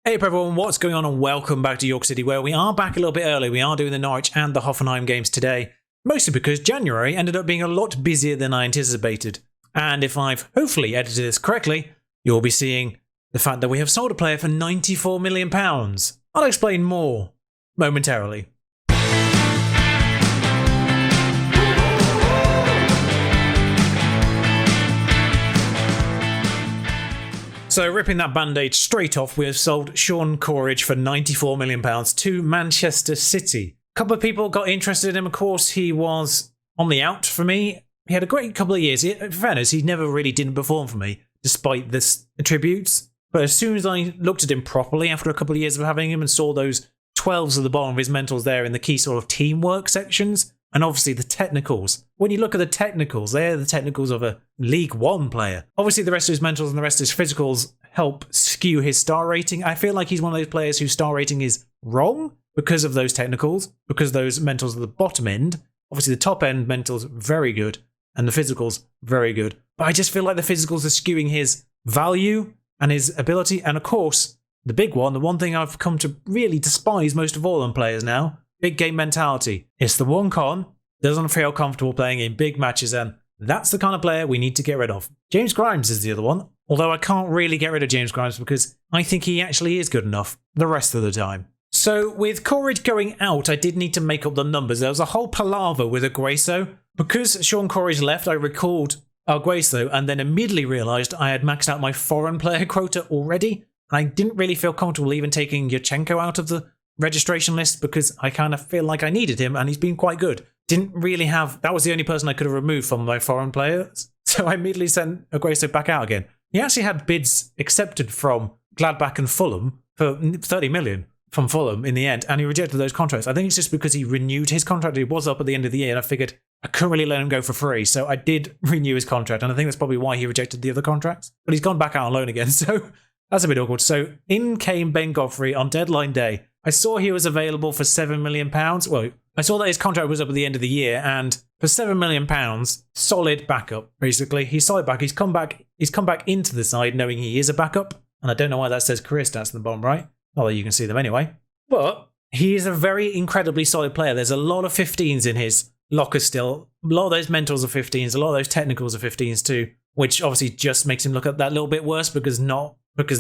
Hey everyone, what's going on and welcome back to York City, where we are back a little bit early. We are doing the Norwich and the Hoffenheim games today, mostly because January ended up being a lot busier than I anticipated. And if I've hopefully edited this correctly, you'll be seeing the fact that we have sold a player for £94 million. I'll explain more momentarily. So ripping that band-aid straight off, we have sold Sean Coleridge for £94 million to Manchester City. A couple of people got interested in him, of course. He was on the out for me. He had a great couple of years. In fairness, he never really didn't perform for me, despite this attributes. But as soon as I looked at him properly after a couple of years of having him and saw those 12s at the bottom of his mentals there in the key sort of teamwork sections, and obviously the technicals. When you look at the technicals, they're the technicals of a League One player. Obviously the rest of his mentals and the rest of his physicals help skew his star rating. I feel like he's one of those players whose star rating is wrong because of those technicals, because those mentals at the bottom end. Obviously the top end mentals very good, and the physicals very good. But I just feel like the physicals are skewing his value and his ability. And of course, the big one, the one thing I've come to really despise most of all on players now, big game mentality. It's the one con, doesn't feel comfortable playing in big matches, and that's the kind of player we need to get rid of. James Grimes is the other one, although I can't really get rid of James Grimes because I think he actually is good enough the rest of the time. So with Coleridge going out, I did need to make up the numbers. There was a whole palaver with Agueso. Because Sean Coleridge left, I recalled Agueso and then immediately realised I had maxed out my foreign player quota already. And I didn't really feel comfortable even taking Yurchenko out of the registration list because I kind of feel like I needed him and he's been quite good. Didn't really have, that was the only person I could have removed from my foreign players. So I immediately sent Agueso back out again. He actually had bids accepted from Gladbach and Fulham for 30 million from Fulham in the end, and he rejected those contracts. I think it's just because he renewed his contract. He was up at the end of the year, and I figured I couldn't really let him go for free. So I did renew his contract, and I think that's probably why he rejected the other contracts. But he's gone back out on loan again, so that's a bit awkward. So in came Ben Godfrey on deadline day. I saw he was available for £7 million. Well, I saw that his contract was up at the end of the year, and for £7 million, solid backup, basically. He's solid back. He's come back into the side knowing he is a backup. And I don't know why that says career stats in the bottom right. Although you can see them anyway. But he is a very incredibly solid player. There's a lot of 15s in his locker still. A lot of those mentals are 15s. A lot of those technicals are 15s too, which obviously just makes him look at that little bit worse because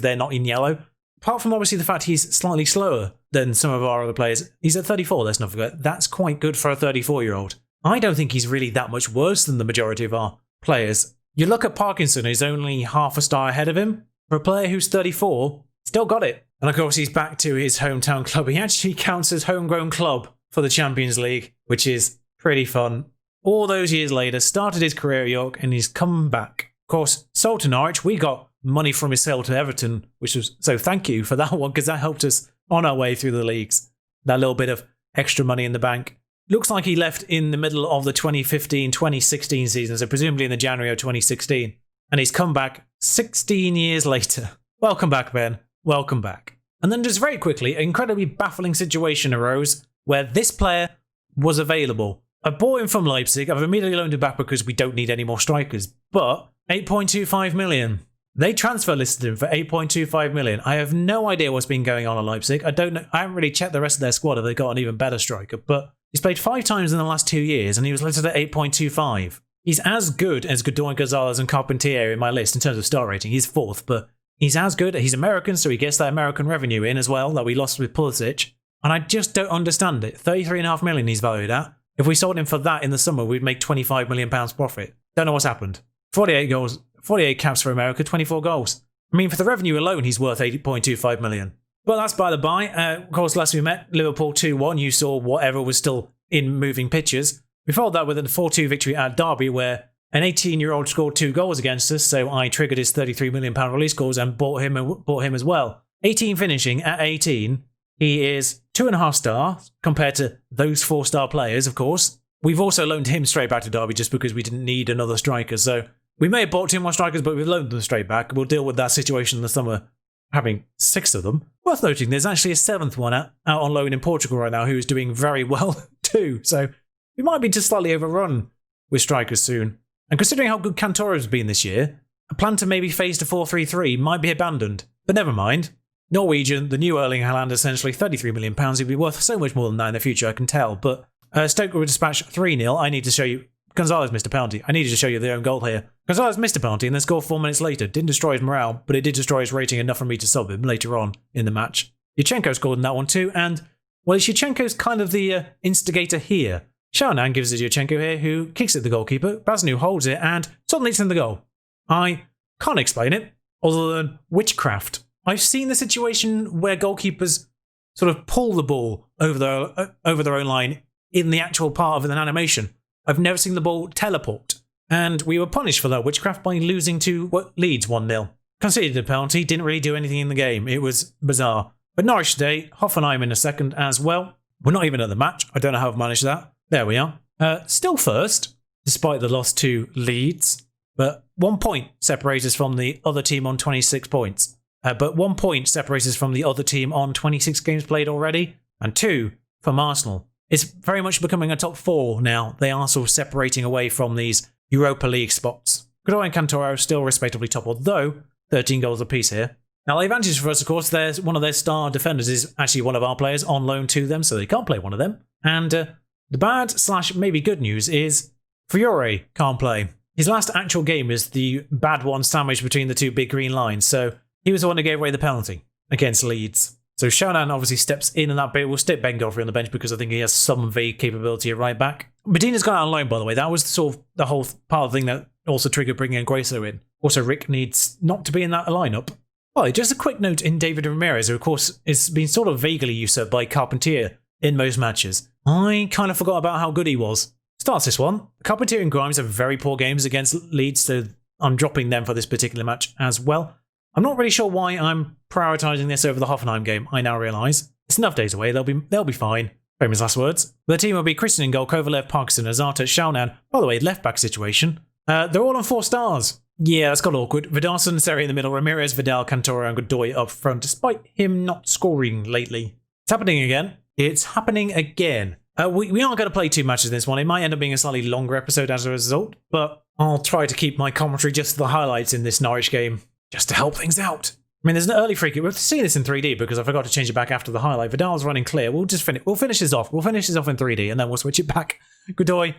they're not in yellow. Apart from obviously the fact he's slightly slower than some of our other players. He's at 34, let's not forget. That's quite good for a 34-year-old. I don't think he's really that much worse than the majority of our players. You look at Parkinson, who's only half a star ahead of him. For a player who's 34, still got it. And of course, he's back to his hometown club. He actually counts as homegrown club for the Champions League, which is pretty fun. All those years later, started his career at York, and he's come back. Of course, sold to Norwich. We got money from his sale to Everton, which was so thank you for that one, because that helped us on our way through the leagues. That little bit of extra money in the bank. Looks like he left in the middle of the 2015-2016 season, so presumably in the January of 2016. And he's come back 16 years later. Welcome back, Ben. Welcome back. And then just very quickly, an incredibly baffling situation arose where this player was available. I bought him from Leipzig. I've immediately loaned him back because we don't need any more strikers. But 8.25 million. They transfer listed him for 8.25 million. I have no idea what's been going on at Leipzig. I don't know. I haven't really checked the rest of their squad if they've got an even better striker. But he's played 5 times in the last 2 years and he was listed at 8.25. He's as good as Godoy Gonzalez and Carpentier in my list in terms of star rating. He's 4th, but he's as good. He's American, so he gets that American revenue in as well that we lost with Pulisic. And I just don't understand it. 33.5 million he's valued at. If we sold him for that in the summer, we'd make £25 million profit. Don't know what's happened. 48 goals, 48 caps for America, 24 goals. I mean, for the revenue alone, he's worth 8.25 million. But that's by the by. Of course, last we met, Liverpool 2-1. You saw whatever was still in moving pictures. We followed that with a 4-2 victory at Derby, where an 18-year-old scored 2 goals against us, so I triggered his £33 million release clause and bought him as well. 18 finishing at 18. He is 2.5 stars compared to those 4-star players, of course. We've also loaned him straight back to Derby just because we didn't need another striker, so we may have bought 2 more strikers, but we've loaned them straight back. We'll deal with that situation in the summer, having 6 of them. Worth noting, there's actually a 7th one out on loan in Portugal right now who is doing very well too, so we might be just slightly overrun with strikers soon. And considering how good Cantoro has been this year, a plan to maybe phase to 4-3-3 might be abandoned. But never mind. Norwegian, the new Erling Haaland, essentially £33 million. He'd be worth so much more than that in the future, I can tell. But Stoke were dispatched 3-0. I need to show you. Gonzalez missed a penalty. I needed to show you their own goal here. Gonzalez missed a penalty and then scored 4 minutes later. Didn't destroy his morale, but it did destroy his rating enough for me to sub him later on in the match. Yurchenko scored in that one too, and, well, Yurchenko's kind of the instigator here. Shaonan gives it to Yurchenko here, who kicks at the goalkeeper. Bazanu holds it, and suddenly it's in the goal. I can't explain it, other than witchcraft. I've seen the situation where goalkeepers sort of pull the ball over their own line in the actual part of an animation. I've never seen the ball teleport. And we were punished for that witchcraft by losing to Leeds 1-0. Conceded a penalty, didn't really do anything in the game. It was bizarre. But Norwich today, Hoffenheim in a second as well. We're not even at the match. I don't know how I've managed that. There we are. Still first, despite the loss to Leeds. But 1 point separates us from the other team on 26 points. But 1 point separates us from the other team on 26 games played already. And 2 from Arsenal. It's very much becoming a top 4 now. They are sort of separating away from these Europa League spots. Godoy and Cantoro still respectively top, although 13 goals apiece here. Now, the advantage for us, of course, there's one of their star defenders is actually one of our players on loan to them, so they can't play one of them. And the bad / maybe good news is Fiore can't play. His last actual game is the bad one sandwiched between the two big green lines, so he was the one who gave away the penalty against Leeds. So Shaonan obviously steps in that bit. We'll stick Ben Godfrey on the bench because I think he has some vague capability at right back. Medina's gone out on loan, by the way. That was sort of the whole part of the thing that also triggered bringing Gueso in. Also, Rick needs not to be in that lineup. Well, just a quick note in David Ramirez, who of course is being sort of vaguely usurped by Carpentier in most matches. I kind of forgot about how good he was. Starts this one. Carpentier and Grimes have very poor games against Leeds, so I'm dropping them for this particular match as well. I'm not really sure why I'm prioritising this over the Hoffenheim game, I now realise. It's enough days away, they'll be fine. Famous last words. The team will be Christian in goal, Kovalev, Parkinson, Azata, Shaonan. By the way, left back situation. They're all on 4 stars. Yeah, that's got awkward. Vidarson, Seri in the middle, Ramirez, Vidal, Cantoro and Godoy up front, despite him not scoring lately. It's happening again. It's happening again. We aren't going to play 2 matches in this one. It might end up being a slightly longer episode as a result, but I'll try to keep my commentary just to the highlights in this Norwich game, just to help things out. I mean, there's an early free kick. We'll see this in 3D because I forgot to change it back after the highlight. Vidal's running clear. We'll finish this off. We'll finish this off in 3D and then we'll switch it back. Godoy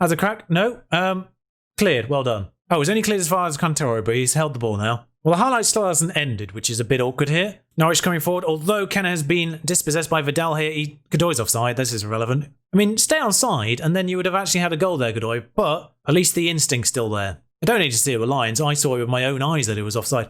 has a crack. No. Cleared. Well done. Oh, it was only cleared as far as Cantoro, but he's held the ball now. Well, the highlight still hasn't ended, which is a bit awkward here. Norwich coming forward. Although Kenna has been dispossessed by Vidal here, Godoy's offside. This is irrelevant. I mean, stay onside and then you would have actually had a goal there, Godoy, but at least the instinct's still there. I don't need to see it with lines. I saw it with my own eyes that it was offside.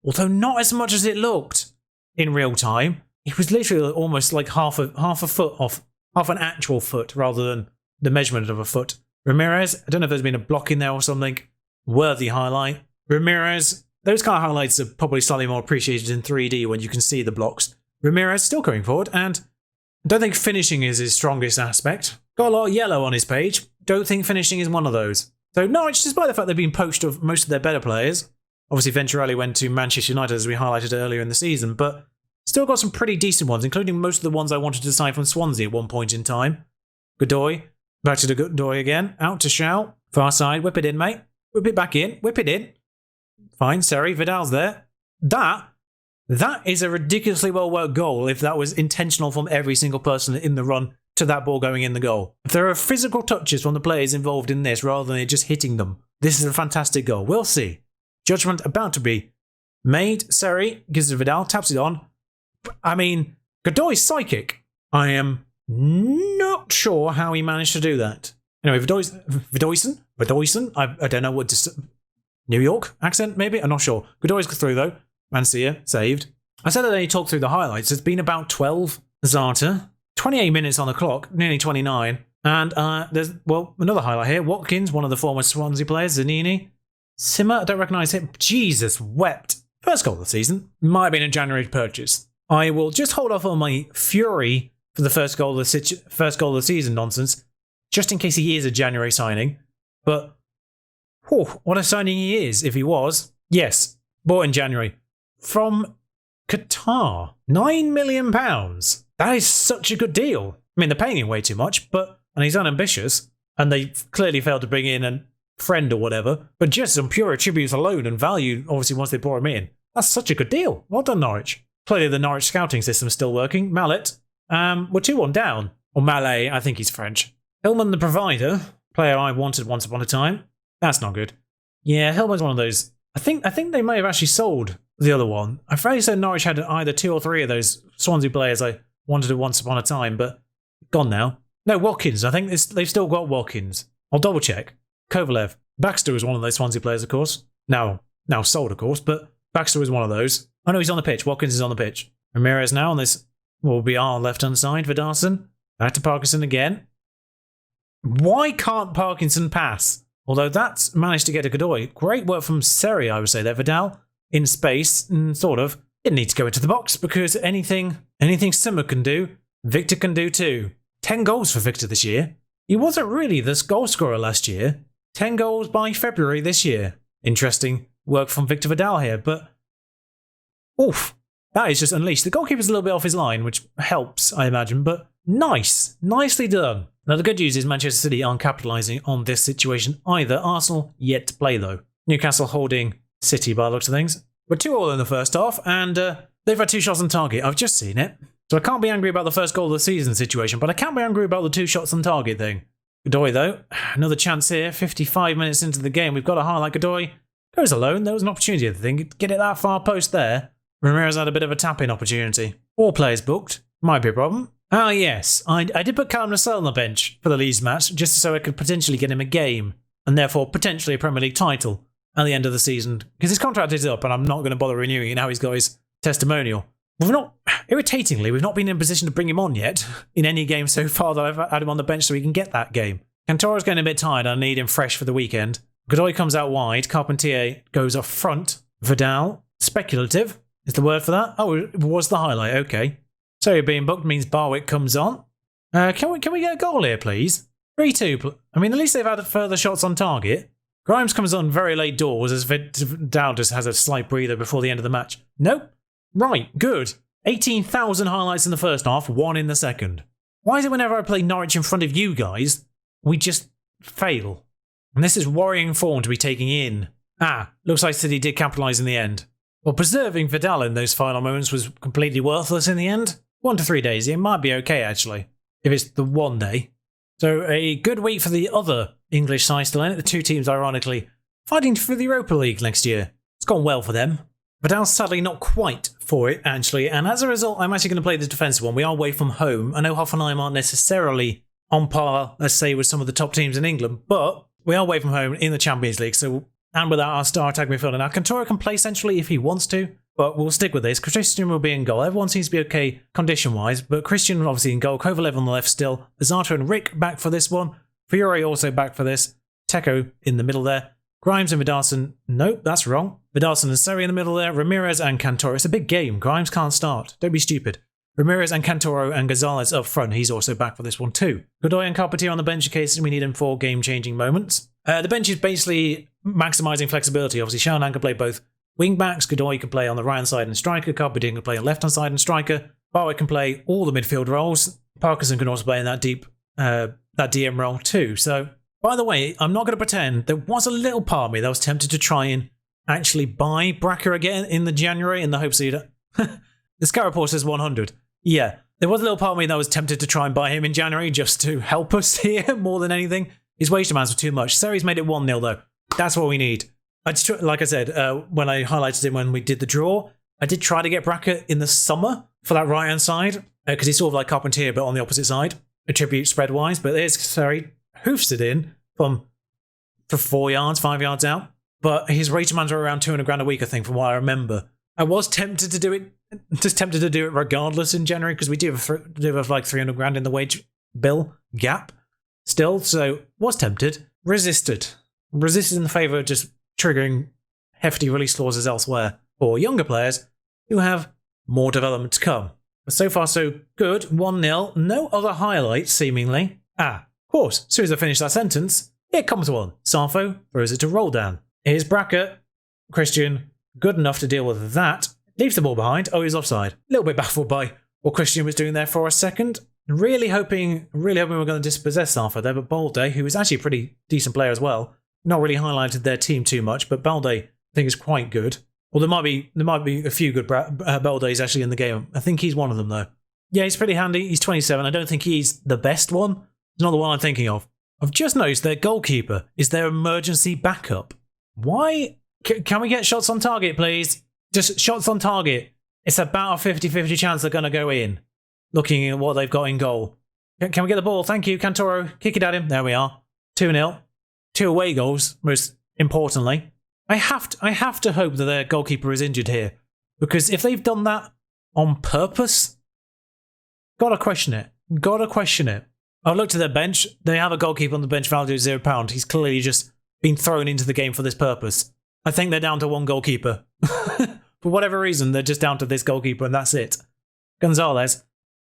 Although not as much as it looked in real time. It was literally almost like half a foot off, half an actual foot rather than the measurement of a foot. Ramirez, I don't know if there's been a block in there or something. Worthy highlight. Ramirez, those kind of highlights are probably slightly more appreciated in 3D when you can see the blocks. Ramirez still going forward, and I don't think finishing is his strongest aspect. Got a lot of yellow on his page. Don't think finishing is one of those. So Norwich, despite the fact they've been poached of most of their better players, obviously Venturelli went to Manchester United as we highlighted earlier in the season, but still got some pretty decent ones, including most of the ones I wanted to sign from Swansea at one point in time. Godoy, back to the Godoy again, out to Shao, far side, whip it in, mate. Whip it back in, whip it in. Fine, Seri, Vidal's there. That is a ridiculously well-worked goal if that was intentional from every single person in the run to that ball going in the goal. If there are physical touches from the players involved in this rather than it just hitting them, this is a fantastic goal. We'll see. Judgment about to be made. Seri gives it to Vidal, taps it on. I mean, Godoy's psychic. I am not sure how he managed to do that. Anyway, Vidoyson? I don't know what to... New York accent, maybe? I'm not sure. Godoy's through, though. Mancia, saved. I said that they talked through the highlights. It's been about 12. Zata. 28 minutes on the clock, nearly 29. And there's, well, another highlight here. Watkins, one of the former Swansea players. Zanini. Simmer, I don't recognise him. Jesus wept. First goal of the season. Might have been a January purchase. I will just hold off on my fury for the first goal of the season nonsense, just in case he is a January signing. But, what a signing he is, if he was. Yes, bought in January. From Qatar. £9 million. That is such a good deal. I mean, they're paying him way too much, and he's unambitious, and they clearly failed to bring in a friend or whatever, but just on pure attributes alone and value, obviously, once they brought him in. That's such a good deal. Well done, Norwich. Clearly the Norwich scouting system is still working. Mallet, we're 2-1 down. Or Mallet, I think he's French. Hillman the Provider, player I wanted once upon a time. That's not good. Yeah, Hillman's one of those. I think they may have actually sold the other one. I'm afraid so Norwich had either 2 or 3 of those Swansea players I wanted once upon a time, but gone now. No, Watkins. I think they've still got Watkins. I'll double check. Kovalev. Baxter was one of those Swansea players, of course. Now sold, of course, but Baxter was one of those. Oh no, he's on the pitch. Watkins is on the pitch. Ramirez now on this will be our left-hand side for Darson. Back to Parkinson again. Why can't Parkinson pass? Although that's managed to get a Godoy. Great work from Seri, I would say there. Vidal in space, sort of. Didn't need to go into the box because anything Simmer can do, Victor can do too. 10 goals for Victor this year. He wasn't really the goal scorer last year. 10 goals by February this year. Interesting work from Victor Vidal here, but oof, that is just unleashed. The goalkeeper's a little bit off his line, which helps, I imagine, but nice. Nicely done. Now, the good news is Manchester City aren't capitalising on this situation either. Arsenal yet to play, though. Newcastle holding City by the looks of things. We're 2-2 in the first half, and they've had 2 shots on target. I've just seen it. So I can't be angry about the first goal of the season situation, but I can be angry about the 2 shots on target thing. Godoy, though. Another chance here. 55 minutes into the game. We've got a highlight. Godoy goes alone. There was an opportunity, I think. Get it that far post there. Ramirez had a bit of a tap-in opportunity. 4 players booked. Might be a problem. Ah, yes. I did put Callum Lascelles on the bench for the Leeds match, just so I could potentially get him a game, and therefore potentially a Premier League title at the end of the season. Because his contract is up, and I'm not going to bother renewing it now he's got his testimonial. Irritatingly, we've not been in a position to bring him on yet in any game so far that I've had him on the bench so he can get that game. Cantoro's getting a bit tired. I need him fresh for the weekend. Godoy comes out wide. Carpentier goes off front. Vidal, speculative is the word for that. Oh, it was the highlight. Okay. So being booked means Barwick comes on. Can we get a goal here, please? 3-2. I mean, at least they've had further shots on target. Grimes comes on very late doors as Vidal just has a slight breather before the end of the match. Nope. Right, good. 18,000 highlights in the first half, 1 in the second. Why is it whenever I play Norwich in front of you guys, we just fail? And this is worrying form to be taking in. Looks like City did capitalise in the end. Well, preserving Vidal in those final moments was completely worthless in the end. 1 to 3 days, it might be okay actually, if it's the 1 day. So a good week for the other English side still in it. The 2 teams, ironically, fighting for the Europa League next year. It's gone well for them. Vidal's sadly not quite for it, actually, and as a result, I'm actually going to play the defensive one. We are away from home. I know Hoffenheim aren't necessarily on par, let's say, with some of the top teams in England, but we are away from home in the Champions League, and without our star attack midfielder. Now, Cantoro can play centrally if he wants to, but we'll stick with this. Christian will be in goal. Everyone seems to be okay condition-wise, but Christian obviously in goal. Kovalev on the left still. Azarto and Rick back for this one. Fiore also back for this. Teko in the middle there. Grimes and Vidarson. Nope, that's wrong. Vidarson and Seri in the middle there. Ramirez and Cantoro. It's a big game. Grimes can't start. Don't be stupid. Ramirez and Cantoro and Gonzalez up front. He's also back for this one too. Godoy and Carpentier on the bench in case we need him for game-changing moments. The bench is basically maximising flexibility. Obviously, Shanahan can play both wing-backs. Godoy can play on the right-hand side and striker. Carpentier can play on the left-hand side and striker. Barwick can play all the midfield roles. Parkinson can also play in that DM role too. So, by the way, I'm not going to pretend there was a little part of me that was tempted to try and actually buy Bracker again in the January in the hopes that the Scout Report says 100. Yeah, there was a little part of me that was tempted to try and buy him in January just to help us here more than anything. His wage demands were too much. Seri's made it 1-0 though. That's what we need. Like I said, when I highlighted him when we did the draw, I did try to get Bracker in the summer for that right-hand side because he's sort of like Carpentier but on the opposite side, attribute spread-wise. But there's Seri, hoofs it in for 4 yards, 5 yards out. But his wage demands are around 200 grand a week, I think, from what I remember. I was tempted to do it, regardless in January because we do have like 300 grand in the wage bill gap still. So was tempted, resisted in the favour of just triggering hefty release clauses elsewhere for younger players who have more development to come. But so far so good. 1-0. No other highlights seemingly. Of course, as soon as I finish that sentence, here comes one. Sarfo throws it to Roldan. Here's Bracker. Christian, good enough to deal with that. Leaves the ball behind. Oh, he's offside. A little bit baffled by what Christian was doing there for a second. Really hoping we're going to dispossess Sarfo there, but Balde, who is actually a pretty decent player as well, not really highlighted their team too much, but Balde I think is quite good. Well, there might be a few good Baldes actually in the game. I think he's one of them though. Yeah, he's pretty handy. He's 27. I don't think he's the best one. He's not the one I'm thinking of. I've just noticed their goalkeeper is their emergency backup. Why? Can we get shots on target, please? Just shots on target. It's about a 50-50 chance they're going to go in, looking at what they've got in goal. Can we get the ball? Thank you, Cantoro. Kick it at him. There we are. 2-0. 2 away goals, most importantly. I have to hope that their goalkeeper is injured here, because if they've done that on purpose, gotta question it. Gotta question it. I've looked at their bench. They have a goalkeeper on the bench valued at £0. He's clearly just been thrown into the game for this purpose. I think they're down to one goalkeeper. For whatever reason, they're just down to this goalkeeper and that's it. Gonzalez.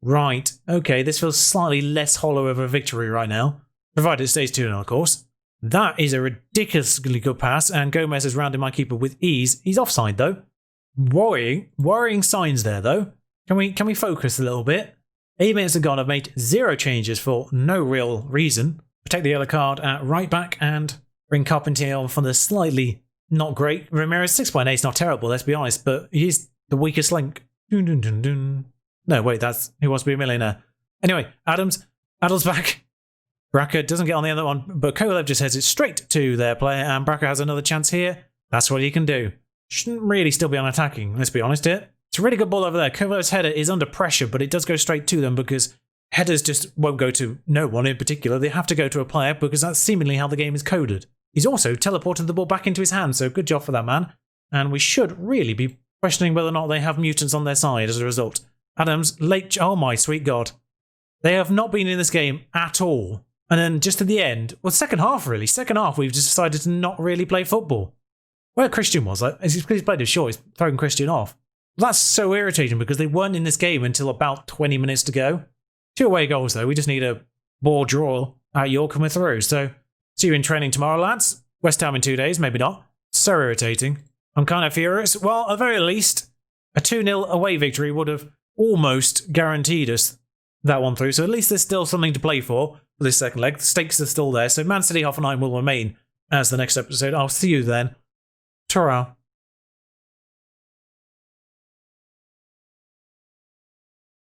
Right. Okay, this feels slightly less hollow of a victory right now. Provided it stays 2-0, of course. That is a ridiculously good pass, and Gomez has rounded my keeper with ease. He's offside, though. Worrying signs there, though. Can we focus a little bit? 8 minutes have gone. I've made 0 changes for no real reason. Take the yellow card at right back and bring Carpentier on for the slightly not great. Ramirez 6.8 is not terrible, let's be honest, but he's the weakest link. Dun, dun, dun, dun. No, wait, that's Who Wants to Be a Millionaire. Anyway, Adams back. Braka doesn't get on the other one, but Kovalev just heads it straight to their player, and Braka has another chance here. That's what he can do. Shouldn't really still be on attacking, let's be honest here. It's a really good ball over there. Kovalev's header is under pressure, but it does go straight to them because headers just won't go to no one in particular. They have to go to a player because that's seemingly how the game is coded. He's also teleported the ball back into his hand, so good job for that man. And we should really be questioning whether or not they have mutants on their side as a result. Adams, late... Oh my sweet God. They have not been in this game at all. And then just at the end, well, second half really. Second half, we've just decided to not really play football. Where Christian was, he's played his short, he's throwing Christian off. Well, that's so irritating because they weren't in this game until about 20 minutes to go. 2 away goals though. We just need a ball draw at York and we're through. So, see you in training tomorrow, lads. West Ham in 2 days, maybe not. So irritating. I'm kind of furious. Well, at the very least, a 2-0 away victory would have almost guaranteed us that one through. So at least there's still something to play for this second leg. The stakes are still there. So Man City Hoffenheim will remain as the next episode. I'll see you then. Ta-ra.